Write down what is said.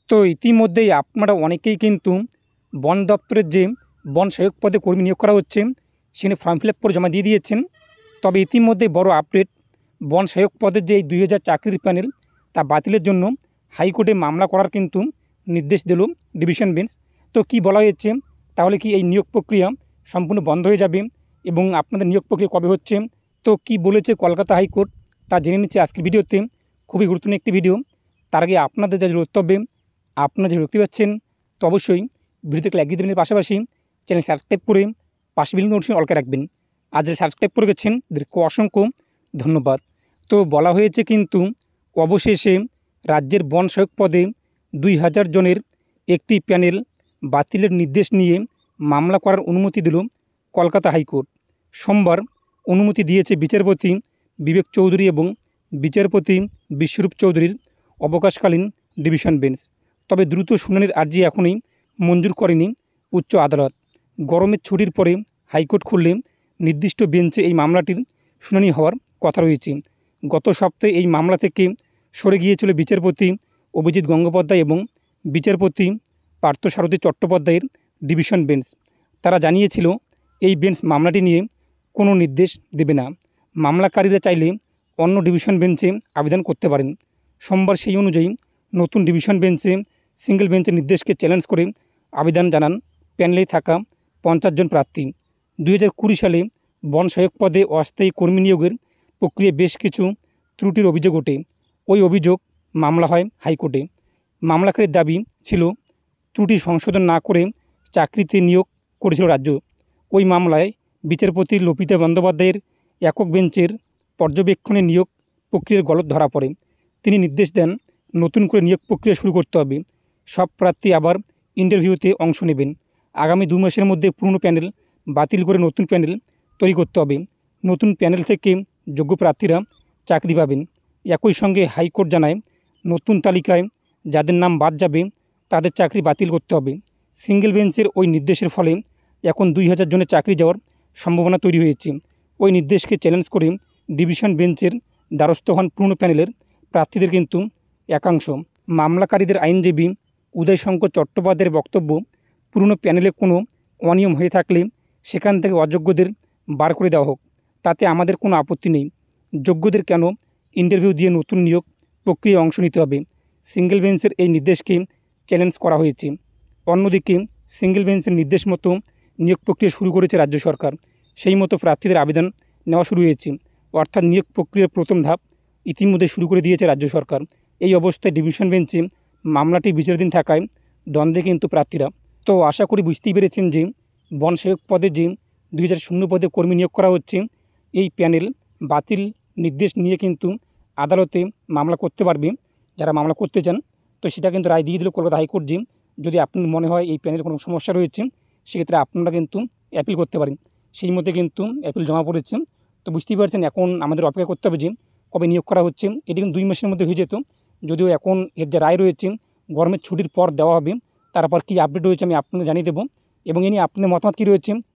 তো ইতিমধ্যেই আপনারা অনেকেই কিন্তু বন দপ্তরের যে বন সহায়ক পদে কর্মী নিয়োগ করা হচ্ছে সেখানে ফর্ম ফিল আপ করে জমা দিয়ে দিয়েছেন। তবে ইতিমধ্যে বড় আপডেট, বন সহায়ক পদের যে 2000 চাকরির প্যানেল তা বাতিলের জন্য হাইকোর্টে মামলা করার কিন্তু নির্দেশ দিল ডিভিশন বেঞ্চ। তো কি বলা হয়েছে, তাহলে কি এই নিয়োগ প্রক্রিয়া সম্পূর্ণ বন্ধ হয়ে যাবে এবং আপনাদের নিয়োগ প্রক্রিয়া কবে হচ্ছে, তো কি বলেছে কলকাতা হাইকোর্ট তা জেনে নিচ্ছে আজকের ভিডিওতে। খুবই গুরুত্বপূর্ণ একটি ভিডিও। তার আগে আপনাদের যা বক্তব্যে আপনারা যে দেখতে পাচ্ছেন, তো অবশ্যই ভিডিওতে লাইক দিয়ে দেবেন, পাশাপাশি চ্যানেল সাবস্ক্রাইব করে পাশে বেল নোটিফিকেশন অল করে রাখবেন। আর যারা সাবস্ক্রাইব করে গেছেন তাদেরকে অসংখ্য ধন্যবাদ। তো বলা হয়েছে কিন্তু অবশেষে রাজ্যের বন সহায়ক পদে 2000 জনের একটি প্যানেল বাতিলের নির্দেশ নিয়ে মামলা করার অনুমতি দিল কলকাতা হাইকোর্ট। সোমবার অনুমতি দিয়েছে বিচারপতি বিবেক চৌধুরী এবং বিচারপতি বিশ্বরূপ চৌধুরীর অবকাশকালীন ডিভিশন বেঞ্চ। তবে দ্রুত শুনানির আর্জি এখনই মঞ্জুর করেনি উচ্চ আদালত। গরমের ছুটির পরে হাইকোর্ট খুললে নির্দিষ্ট বেঞ্চে এই মামলাটির শুনানি হওয়ার কথা রয়েছে। গত সপ্তাহে এই মামলা থেকে সরে গিয়েছিল বিচারপতি অভিজিৎ গঙ্গোপাধ্যায় এবং বিচারপতি পার্থসারথী চট্টোপাধ্যায়ের ডিভিশন বেঞ্চ। তারা জানিয়েছিল এই বেঞ্চ মামলাটি নিয়ে কোনো নির্দেশ দেবে না। মামলাকারীরা চাইলে অন্য ডিভিশন বেঞ্চে আবেদন করতে পারেন। সোমবার সেই অনুযায়ী নতুন ডিভিশন বেঞ্চে সিঙ্গেল বেঞ্চের নির্দেশকে চ্যালেঞ্জ করে আবেদন জানান প্যানেলে থাকা 50 জন প্রার্থী। 2020 সালে বন সহায়ক পদে অস্থায়ী কর্মী নিয়োগের প্রক্রিয়ায় বেশ কিছু ত্রুটির অভিযোগ ওঠে। ওই অভিযোগ মামলা হয় হাইকোর্টে। মামলাকারীর দাবি ছিল ত্রুটি সংশোধন না করে চাকরিতে নিয়োগ করেছিল রাজ্য। ওই মামলায় বিচারপতি লপিতা বন্দ্যোপাধ্যায়ের একক বেঞ্চের পর্যবেক্ষণে নিয়োগ প্রক্রিয়ার গলদ ধরা পড়ে। তিনি নির্দেশ দেন নতুন করে নিয়োগ প্রক্রিয়া শুরু করতে হবে। সব প্রার্থী আবার ইন্টারভিউতে অংশ নেবেন। আগামী 2 মাসের মধ্যে পুরনো প্যানেল বাতিল করে নতুন প্যানেল তৈরি করতে হবে। নতুন প্যানেল থেকে যোগ্য প্রার্থীরা চাকরি পাবেন। একই সঙ্গে হাইকোর্ট জানায় নতুন তালিকায় যাদের নাম বাদ যাবে তাদের চাকরি বাতিল করতে হবে। সিঙ্গেল বেঞ্চের ওই নির্দেশের ফলে এখন 2000 জনের চাকরি যাওয়ার সম্ভাবনা তৈরি হয়েছে। ওই নির্দেশকে চ্যালেঞ্জ করে ডিভিশন বেঞ্চের দ্বারস্থ হন পুরনো প্যানেলের প্রার্থীদের কিন্তু একাংশ। মামলাকারীদের আইনজীবী উদয়শঙ্কর চট্টোপাধ্যায়ের বক্তব্য, পুরনো প্যানেলে কোনো অনিয়ম হয়ে থাকলে সেখান থেকে অযোগ্যদের বার করে দেওয়া হোক, তাতে আমাদের কোনো আপত্তি নেই। যোগ্যদের কেন ইন্টারভিউ দিয়ে নতুন নিয়োগ প্রক্রিয়ায় অংশ নিতে হবে? সিঙ্গেল বেঞ্চের এই নির্দেশকে চ্যালেঞ্জ করা হয়েছে। অন্যদিকে সিঙ্গেল বেঞ্চের নির্দেশ মতো নিয়োগ প্রক্রিয়া শুরু করেছে রাজ্য সরকার। সেই মতো প্রার্থীদের আবেদন নেওয়া শুরু হয়েছে। অর্থাৎ নিয়োগ প্রক্রিয়ার প্রথম ধাপ ইতিমধ্যে শুরু করে দিয়েছে রাজ্য সরকার। এই অবস্থায় ডিভিশন বেঞ্চে মামলাটি বিচারাধীন থাকায় দ্বন্দ্বে কিন্তু প্রার্থীরা। তো আশা করি বুঝতেই পেরেছেন যে বন সহায়ক পদে যে 2000 পদে কর্মী নিয়োগ করা হচ্ছে, এই প্যানেল বাতিল নির্দেশ নিয়ে কিন্তু আদালতে মামলা করতে পারবে যারা মামলা করতে চান। তো সেটা কিন্তু রায় দিয়ে দিল কলকাতা হাইকোর্ট যে যদি আপনার মনে হয় এই প্যানেল কোনো সমস্যা রয়েছে সেক্ষেত্রে আপনারা কিন্তু অ্যাপিল করতে পারেন। সেই মধ্যে কিন্তু অ্যাপিল জমা পড়েছে। তো বুঝতেই পারছেন এখন আমাদের অপেক্ষা করতে হবে যে কবে নিয়োগ করা হচ্ছে। এটি কিন্তু 2 মাসের মধ্যে হয়ে যেত, যদিও এখন এর যে রায় রয়েছে গরমের ছুটির পর দেওয়া হবে। তারপর কী আপডেট রয়েছে আমি আপনাদের জানিয়ে দেবো এবং এ নিয়ে আপনাদের মতামত কী রয়েছে